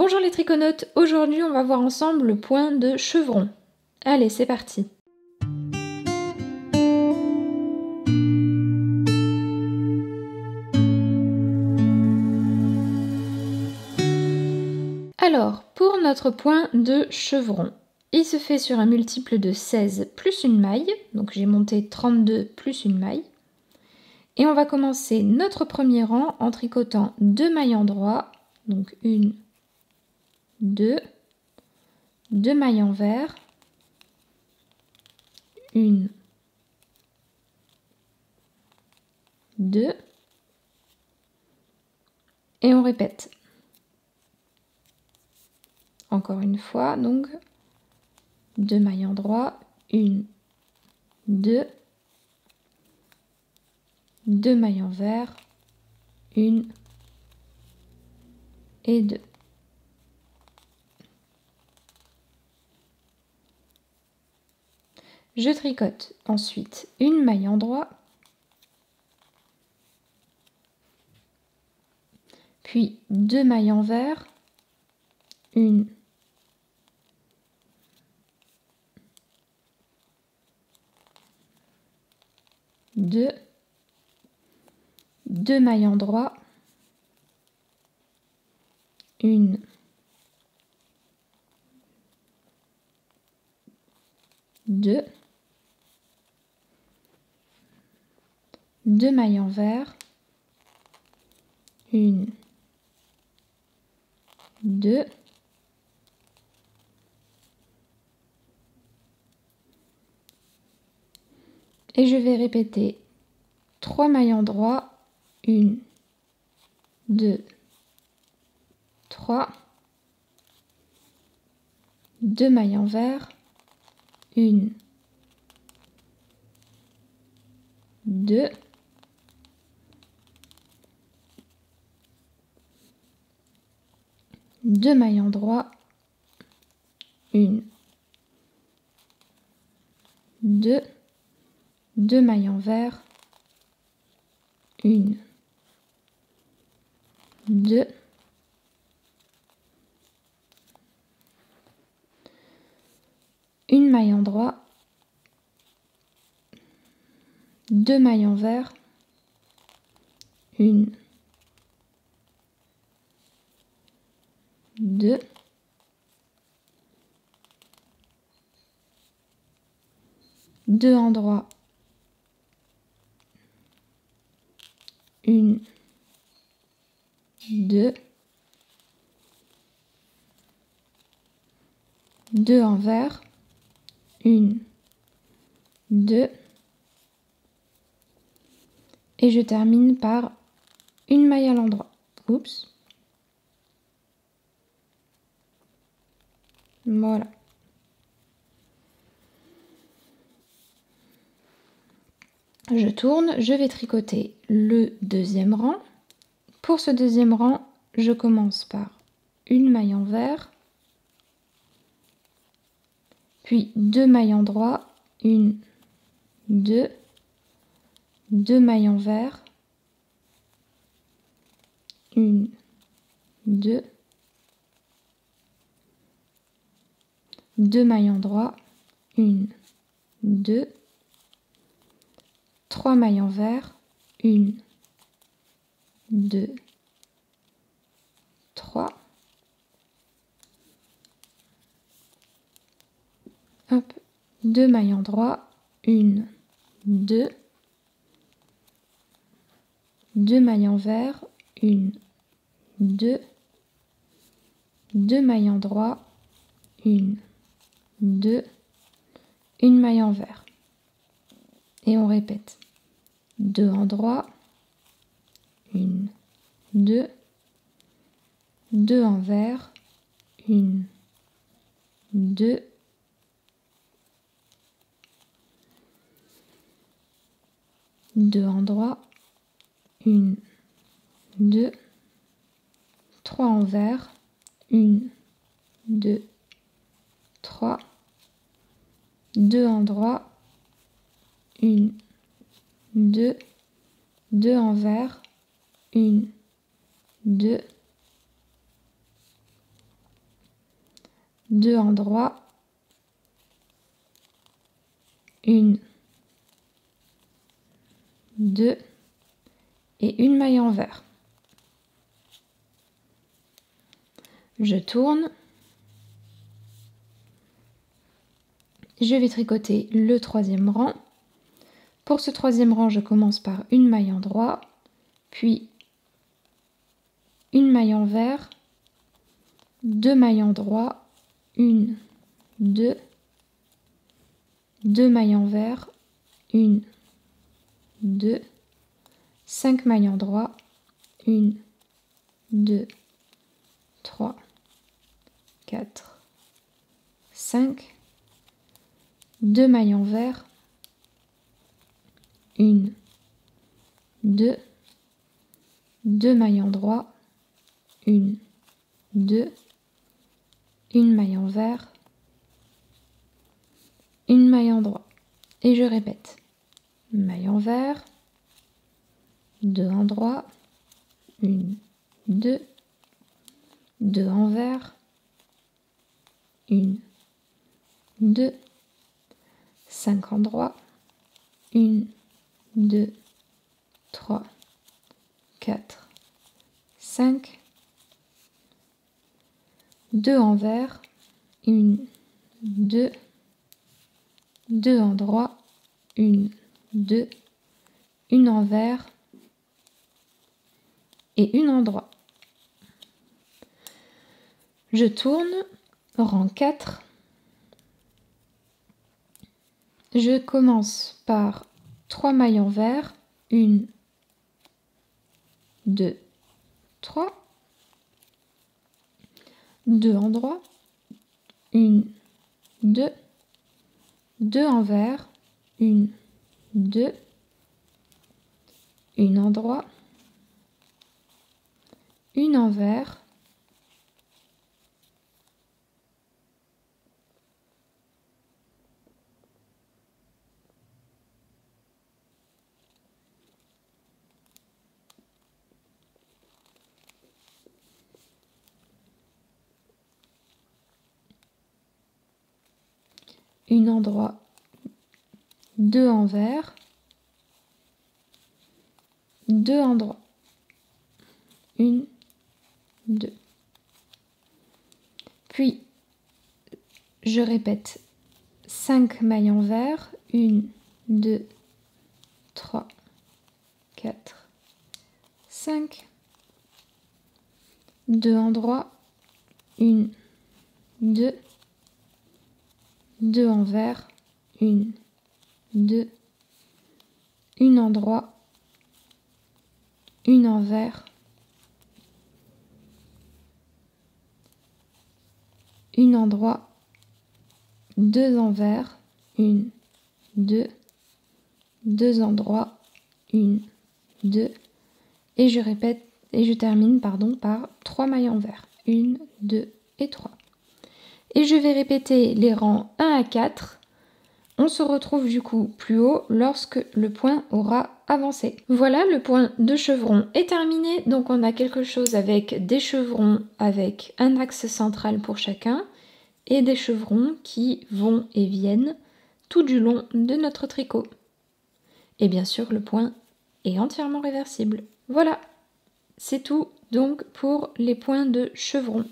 Bonjour les triconautes, aujourd'hui on va voir ensemble le point de chevron. Allez, c'est parti. Alors, pour notre point de chevron, il se fait sur un multiple de 16 plus une maille, donc j'ai monté 32 plus une maille. Et on va commencer notre premier rang en tricotant 2 mailles endroits, donc 1, 2, 2 mailles envers, 1, 2, et on répète. Encore une fois, donc 2 mailles endroits, 1, 2, 2 mailles envers, 1 et 2. Je tricote ensuite une maille endroit, puis 2 mailles envers, 1, 2, 2 mailles endroit, 1, 2, 2 mailles envers, 1, 2, et je vais répéter 3 mailles endroits, 1, 2, 3, 2 mailles envers, 1, 2, 2 mailles endroits, 1, 2, 2 mailles envers, 1, 2, 1 maille endroit, 2 mailles envers, 1, 2, 2 endroits, 1, 2, 2 envers, 1, 2, et je termine par une maille à l'endroit. Oups. Voilà. Je tourne, je vais tricoter le deuxième rang. Pour ce deuxième rang, je commence par une maille envers, puis 2 mailles endroits, 1, 2, 2 mailles envers, 1, 2, 2 mailles endroits, 1, 2, 3 mailles envers, 1, 2, 3, hop, 2 mailles endroits, 1, 2, 2 mailles envers, 1, 2, 2 mailles endroits, 1, 2, 1 maille envers. Et on répète. 2 endroits, 1, 2, 2 envers, 1, 2, 2 endroits, 1, 2, 3 envers, 1, 2, 3, 2 endroits, 1, 2, 2 envers, 1, 2, 2 endroits, 1, 2 et une maille envers. Je tourne. Je vais tricoter le troisième rang. Pour ce troisième rang, je commence par une maille endroit, puis une maille envers, 2 mailles endroit, 1, 2, 2 mailles envers, 1, 2, 5 mailles endroit, 1, 2, 3, 4, 5, 2 mailles envers, 1, 2, 2 mailles endroit, 1, 2, une maille envers, une maille endroit. Et je répète. Maille envers, 2 endroits, 1, 2, 2 envers, 1, 2, 5 endroits, 1, 2, 3, 4, 5, 2 envers, 1, 2, 2 endroits, 1, 2, une envers et une endroit. Je tourne, rang 4. Je commence par 3 mailles envers, 1, 2, 3, 2 endroits, 1, 2, 2 envers, 1, 2, une endroit, une envers, une endroit, 2 envers, 2 endroits, 1, 2. Puis, je répète 5 mailles envers, 1, 2, 3, 4, 5, 2 endroits, 1, 2, 2 envers, 1, 2, une endroit, une envers, une endroit, 2 envers, 1, 2, 2 endroits, 1, 2, et je répète, et je termine par 3 mailles envers, 1, 2 et 3. Et je vais répéter les rangs 1 à 4. On se retrouve du coup plus haut lorsque le point aura avancé. Voilà, le point de chevron est terminé. Donc on a quelque chose avec des chevrons avec un axe central pour chacun et des chevrons qui vont et viennent tout du long de notre tricot. Et bien sûr, le point est entièrement réversible. Voilà, c'est tout donc pour les points de chevron.